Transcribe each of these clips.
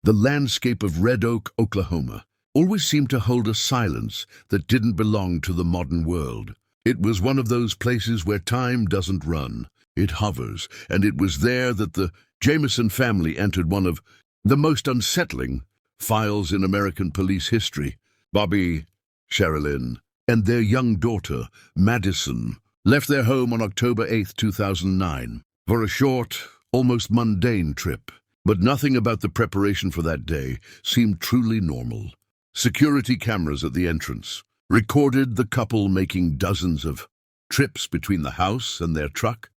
The landscape of Red Oak, Oklahoma, always seemed to hold a silence that didn't belong to the modern world. It was one of those places where time doesn't run, it hovers, and it was there that the Jamison family entered one of the most unsettling files in American police history. Bobby, Sherilyn, and their young daughter, Madison, left their home on October 8, 2009, for a short, almost mundane trip. But nothing about the preparation for that day seemed truly normal. Security cameras at the entrance recorded the couple making dozens of trips between the house and their truck,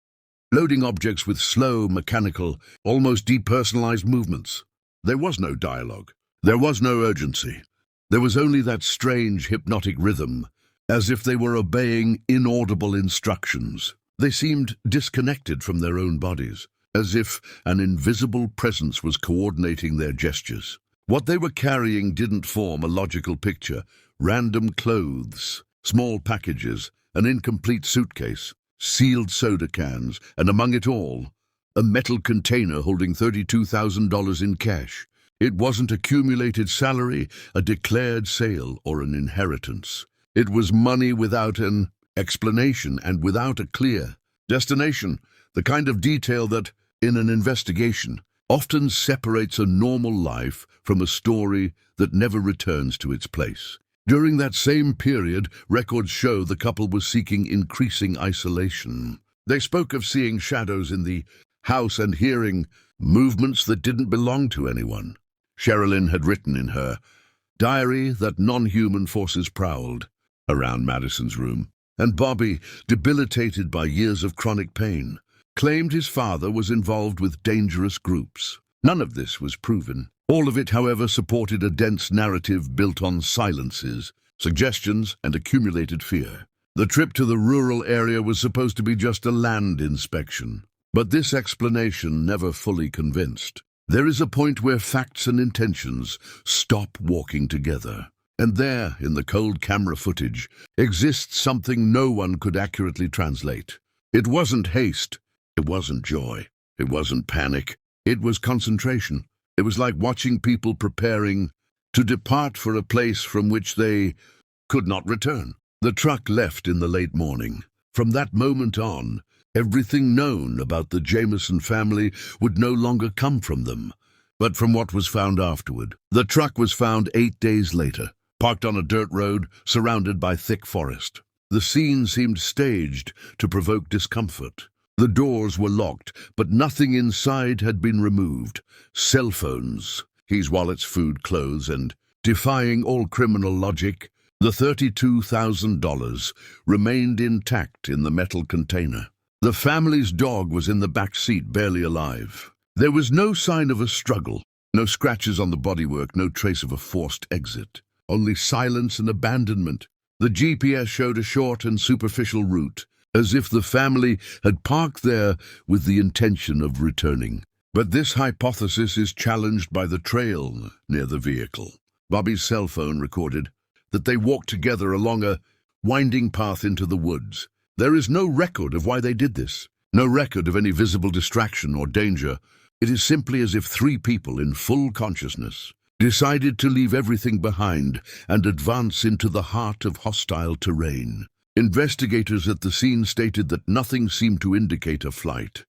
loading objects with slow, mechanical, almost depersonalized movements. There was no dialogue. There was no urgency. There was only that strange, hypnotic rhythm, as if they were obeying inaudible instructions. They seemed disconnected from their own bodies, as if an invisible presence was coordinating their gestures. What they were carrying didn't form a logical picture. Random clothes, small packages, an incomplete suitcase, sealed soda cans, and among it all, a metal container holding $32,000 in cash. It wasn't accumulated salary, a declared sale, or an inheritance. It was money without an explanation and without a clear destination, the kind of detail that, in an investigation, often separates a normal life from a story that never returns to its place. During that same period, records show the couple was seeking increasing isolation. They spoke of seeing shadows in the house and hearing movements that didn't belong to anyone. Sherilyn had written in her diary that non-human forces prowled around Madison's room, and Bobby, debilitated by years of chronic pain, claimed his father was involved with dangerous groups. None of this was proven. All of it, however, supported a dense narrative built on silences, suggestions, and accumulated fear. The trip to the rural area was supposed to be just a land inspection, but this explanation never fully convinced. There is a point where facts and intentions stop walking together. And there, in the cold camera footage, exists something no one could accurately translate. It wasn't haste. It wasn't joy. It wasn't panic. It was concentration. It was like watching people preparing to depart for a place from which they could not return. The truck left in the late morning. From that moment on, everything known about the Jamison family would no longer come from them, but from what was found afterward. The truck was found 8 days later, parked on a dirt road, surrounded by thick forest. The scene seemed staged to provoke discomfort. The doors were locked, but nothing inside had been removed. Cell phones, keys, wallets, food, clothes, and, defying all criminal logic, the $32,000 remained intact in the metal container. The family's dog was in the back seat, barely alive. There was no sign of a struggle, no scratches on the bodywork, no trace of a forced exit. Only silence and abandonment. The GPS showed a short and superficial route, as if the family had parked there with the intention of returning. But this hypothesis is challenged by the trail near the vehicle. Bobby's cell phone recorded that they walked together along a winding path into the woods. There is no record of why they did this, no record of any visible distraction or danger. It is simply as if three people in full consciousness decided to leave everything behind and advance into the heart of hostile terrain. Investigators at the scene stated that nothing seemed to indicate a flight.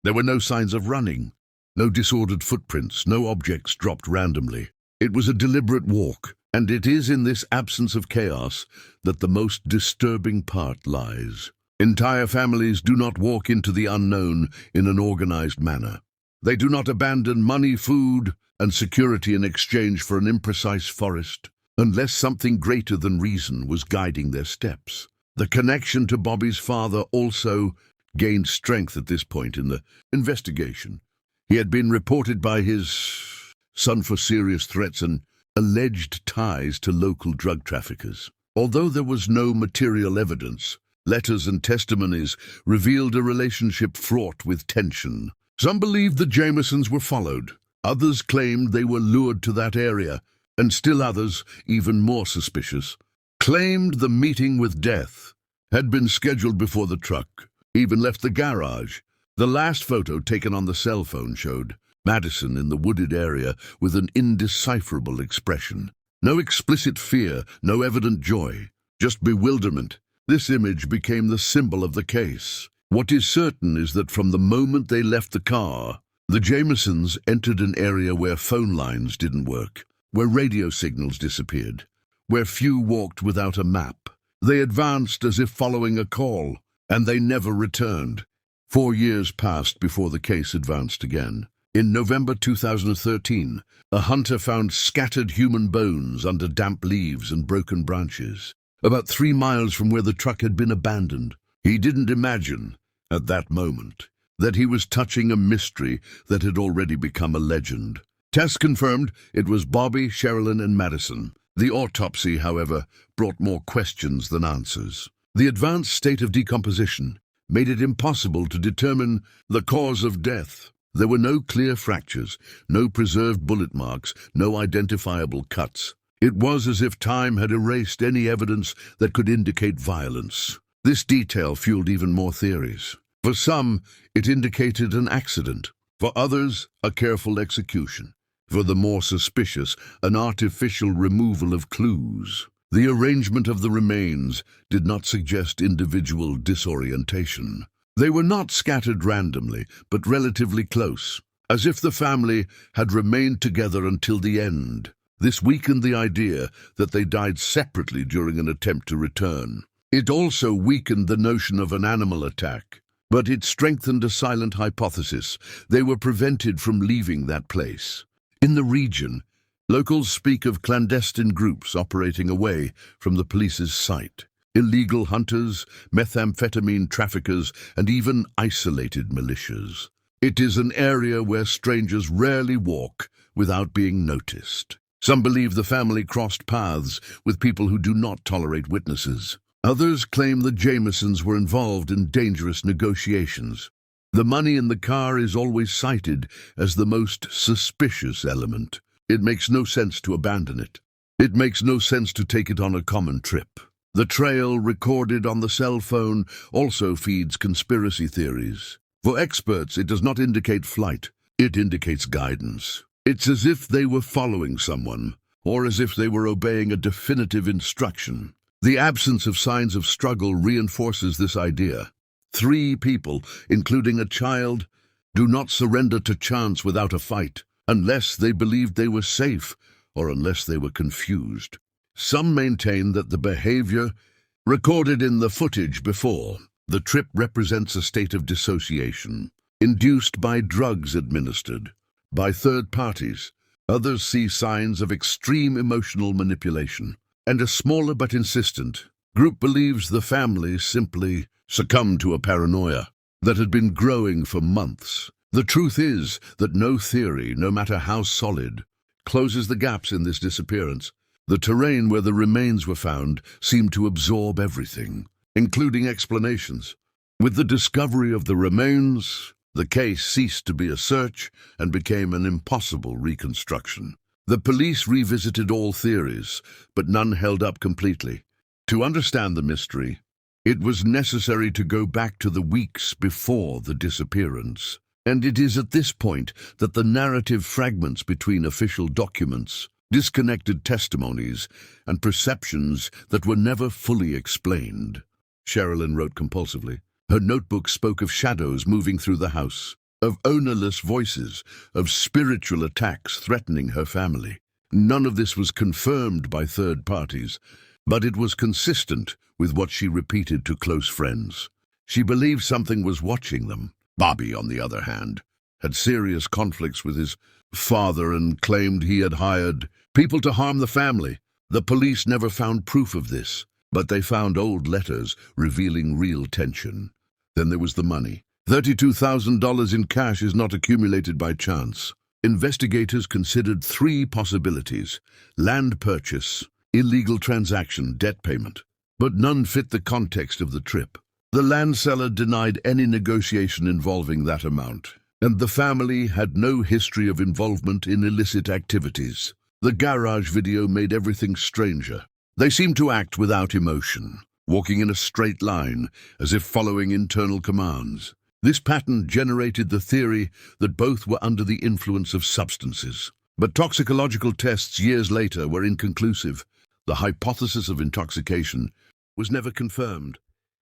There were no signs of running, no disordered footprints, no objects dropped randomly. It was a deliberate walk, and it is in this absence of chaos that the most disturbing part lies. Entire families do not walk into the unknown in an organized manner. They do not abandon money, food, and security in exchange for an imprecise forest, unless something greater than reason was guiding their steps. The connection to Bobby's father also gained strength at this point in the investigation. He had been reported by his son for serious threats and alleged ties to local drug traffickers. Although there was no material evidence, letters and testimonies revealed a relationship fraught with tension. Some believed the Jamisons were followed. Others claimed they were lured to that area, and still others, even more suspicious, claimed the meeting with death had been scheduled before the truck even left the garage. The last photo taken on the cell phone showed Madison in the wooded area with an indecipherable expression. No explicit fear, no evident joy, just bewilderment. This image became the symbol of the case. What is certain is that from the moment they left the car, the Jamisons entered an area where phone lines didn't work, where radio signals disappeared, where few walked without a map. They advanced as if following a call, and they never returned. 4 years passed before the case advanced again. In November 2013, a hunter found scattered human bones under damp leaves and broken branches, about 3 miles from where the truck had been abandoned. He didn't imagine, at that moment, that he was touching a mystery that had already become a legend. Tests confirmed it was Bobby, Sherilyn, and Madison. The autopsy, however, brought more questions than answers. The advanced state of decomposition made it impossible to determine the cause of death. There were no clear fractures, no preserved bullet marks, no identifiable cuts. It was as if time had erased any evidence that could indicate violence. This detail fueled even more theories. For some, it indicated an accident. For others, a careful execution. For the more suspicious, an artificial removal of clues. The arrangement of the remains did not suggest individual disorientation. They were not scattered randomly, but relatively close, as if the family had remained together until the end. This weakened the idea that they died separately during an attempt to return. It also weakened the notion of an animal attack, but it strengthened a silent hypothesis. They were prevented from leaving that place. In the region, locals speak of clandestine groups operating away from the police's sight. Illegal hunters, methamphetamine traffickers, and even isolated militias. It is an area where strangers rarely walk without being noticed. Some believe the family crossed paths with people who do not tolerate witnesses. Others claim the Jamisons were involved in dangerous negotiations. The money in the car is always cited as the most suspicious element. It makes no sense to abandon it. It makes no sense to take it on a common trip. The trail recorded on the cell phone also feeds conspiracy theories. For experts, it does not indicate flight. It indicates guidance. It's as if they were following someone, or as if they were obeying a definitive instruction. The absence of signs of struggle reinforces this idea. 3 people, including a child, do not surrender to chance without a fight, unless they believed they were safe or unless they were confused. Some maintain that the behavior recorded in the footage before the trip represents a state of dissociation, induced by drugs administered by third parties. Others see signs of extreme emotional manipulation, and a smaller but insistent group believes the family simply succumbed to a paranoia that had been growing for months. The truth is that no theory, no matter how solid, closes the gaps in this disappearance. The terrain where the remains were found seemed to absorb everything, including explanations. With the discovery of the remains, the case ceased to be a search and became an impossible reconstruction. The police revisited all theories, but none held up completely. To understand the mystery, it was necessary to go back to the weeks before the disappearance. And it is at this point that the narrative fragments between official documents, disconnected testimonies, and perceptions that were never fully explained. Sherilyn wrote compulsively. Her notebook spoke of shadows moving through the house, of ownerless voices, of spiritual attacks threatening her family. None of this was confirmed by third parties, but it was consistent with what she repeated to close friends. She believed something was watching them. Bobby, on the other hand, had serious conflicts with his father and claimed he had hired people to harm the family. The police never found proof of this, but they found old letters revealing real tension. Then there was the money. $32,000 in cash is not accumulated by chance. Investigators considered 3 possibilities: land purchase, illegal transaction, debt payment. But none fit the context of the trip. The land seller denied any negotiation involving that amount, and the family had no history of involvement in illicit activities. The garage video made everything stranger. They seemed to act without emotion, walking in a straight line, as if following internal commands. This pattern generated the theory that both were under the influence of substances. But toxicological tests years later were inconclusive. The hypothesis of intoxication was never confirmed,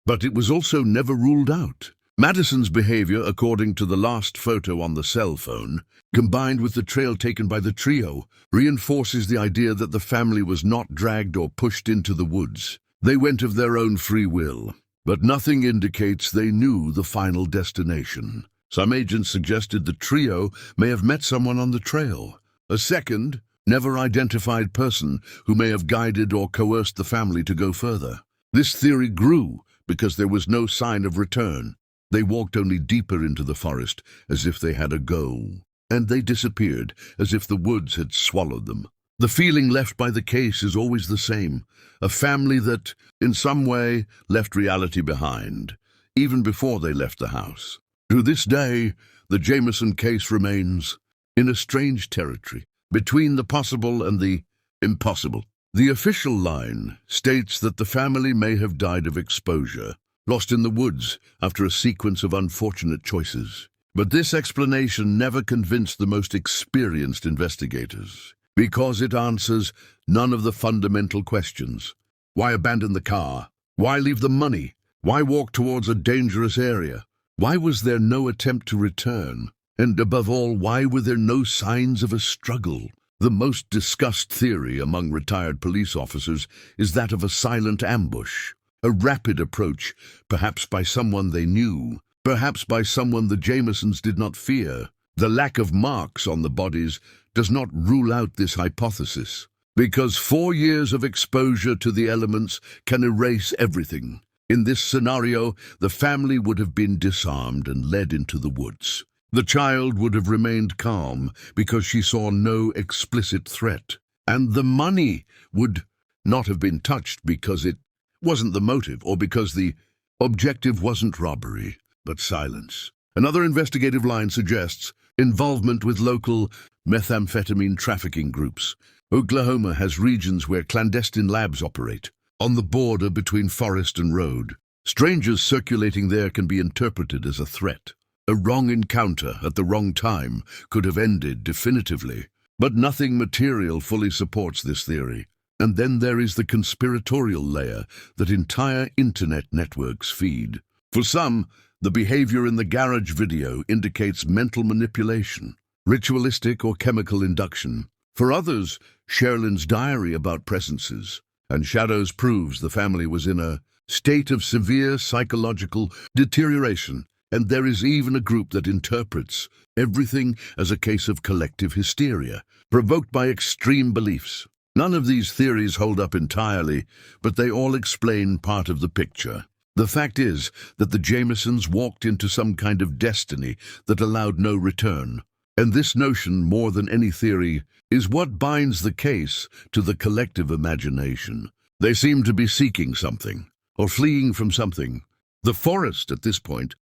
but it was also never ruled out. Madison's behavior, according to the last photo on the cell phone, combined with the trail taken by the trio, reinforces the idea that the family was not dragged or pushed into the woods. They went of their own free will, but nothing indicates they knew the final destination. Some agents suggested the trio may have met someone on the trail, a second, never identified person who may have guided or coerced the family to go further. This theory grew because there was no sign of return. They walked only deeper into the forest, as if they had a goal, and they disappeared, as if the woods had swallowed them. The feeling left by the case is always the same, a family that, in some way, left reality behind, even before they left the house. To this day, the Jamison case remains in a strange territory, between the possible and the impossible. The official line states that the family may have died of exposure, lost in the woods after a sequence of unfortunate choices. But this explanation never convinced the most experienced investigators, because it answers none of the fundamental questions. Why abandon the car? Why leave the money? Why walk towards a dangerous area? Why was there no attempt to return? And above all, why were there no signs of a struggle? The most discussed theory among retired police officers is that of a silent ambush, a rapid approach, perhaps by someone they knew, perhaps by someone the Jamisons did not fear. The lack of marks on the bodies does not rule out this hypothesis, because 4 years of exposure to the elements can erase everything. In this scenario, the family would have been disarmed and led into the woods. The child would have remained calm because she saw no explicit threat, and the money would not have been touched because it wasn't the motive or because the objective wasn't robbery, but silence. Another investigative line suggests involvement with local methamphetamine trafficking groups. Oklahoma has regions where clandestine labs operate, on the border between forest and road. Strangers circulating there can be interpreted as a threat. A wrong encounter at the wrong time could have ended definitively, but nothing material fully supports this theory. And then there is the conspiratorial layer that entire internet networks feed. For some, the behavior in the garage video indicates mental manipulation, ritualistic or chemical induction. For others, Sherilyn's diary about presences and shadows proves the family was in a state of severe psychological deterioration. And there is even a group that interprets everything as a case of collective hysteria, provoked by extreme beliefs. None of these theories hold up entirely, but they all explain part of the picture. The fact is that the Jamisons walked into some kind of destiny that allowed no return. And this notion, more than any theory, is what binds the case to the collective imagination. They seem to be seeking something, or fleeing from something. The forest, at this point,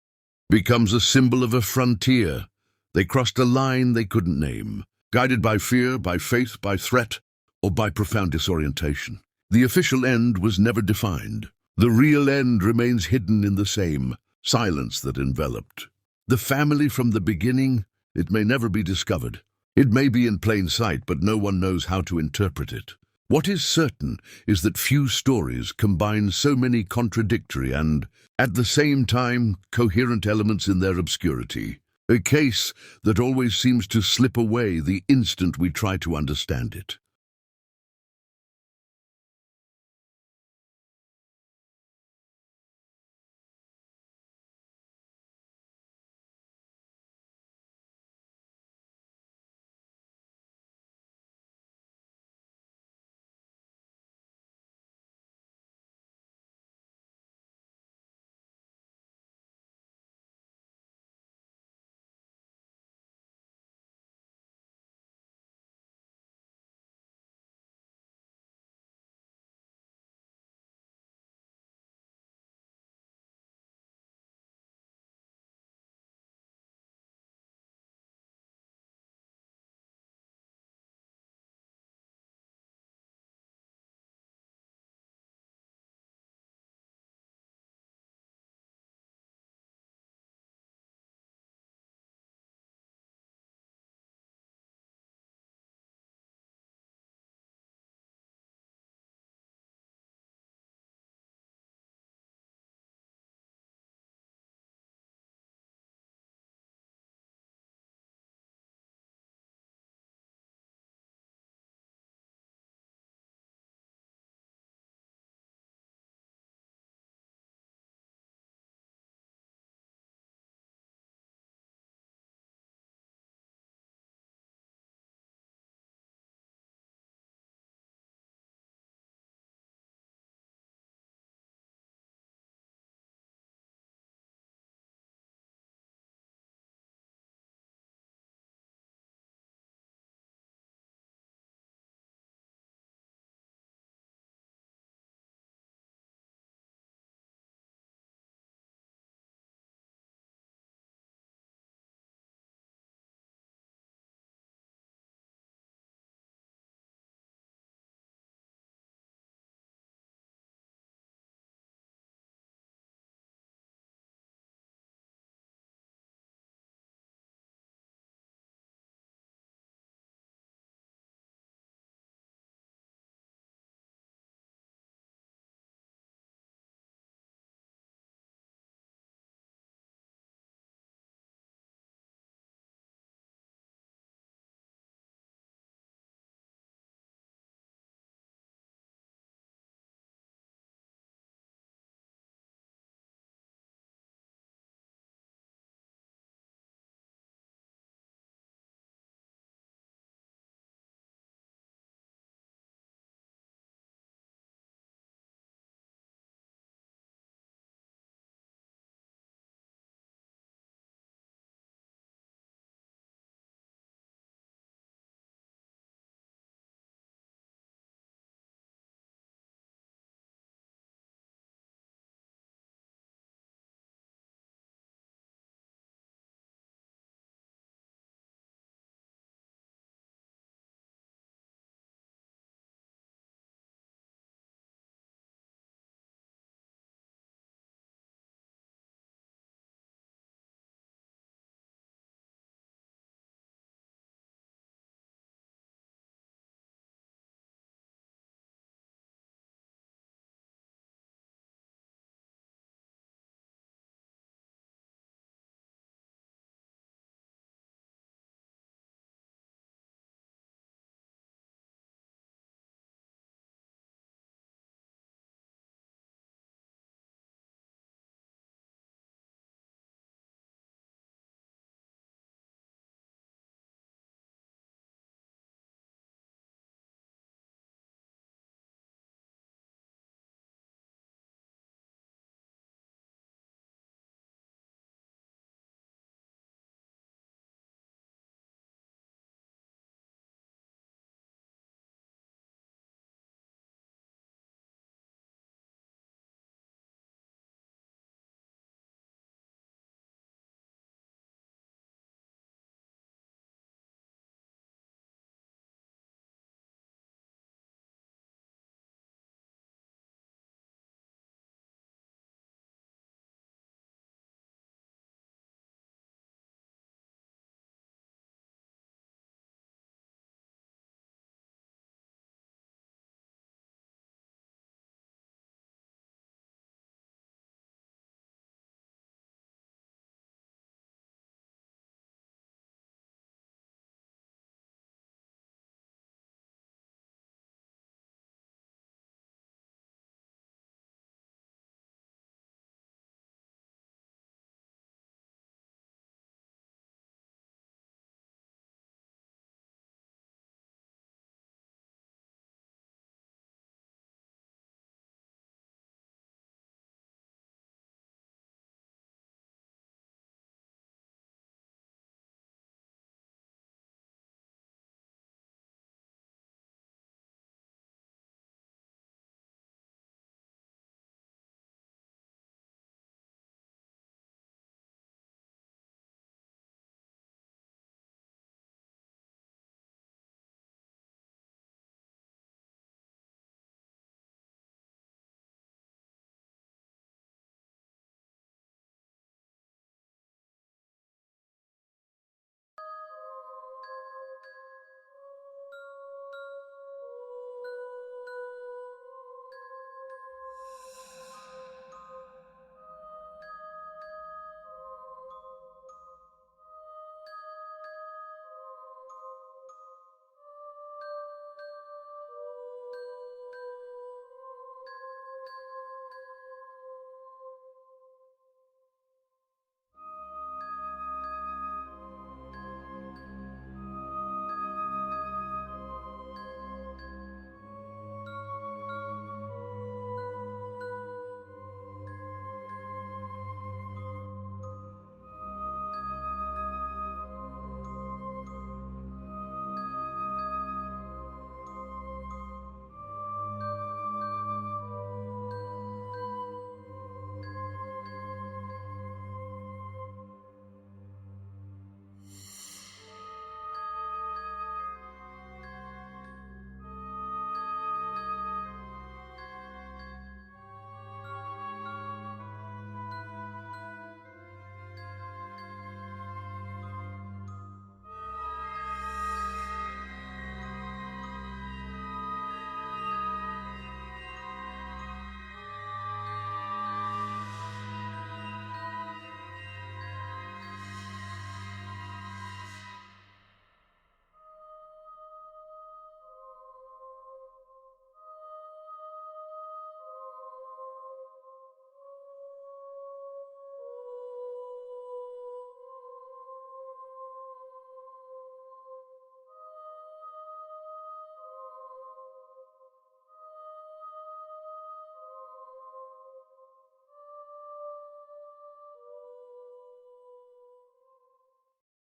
becomes a symbol of a frontier. They crossed a line they couldn't name, guided by fear, by faith, by threat, or by profound disorientation. The official end was never defined. The real end remains hidden in the same silence that enveloped the family from the beginning. It may never be discovered. It may be in plain sight, but no one knows how to interpret it. What is certain is that few stories combine so many contradictory and, at the same time, coherent elements in their obscurity. A case that always seems to slip away the instant we try to understand it.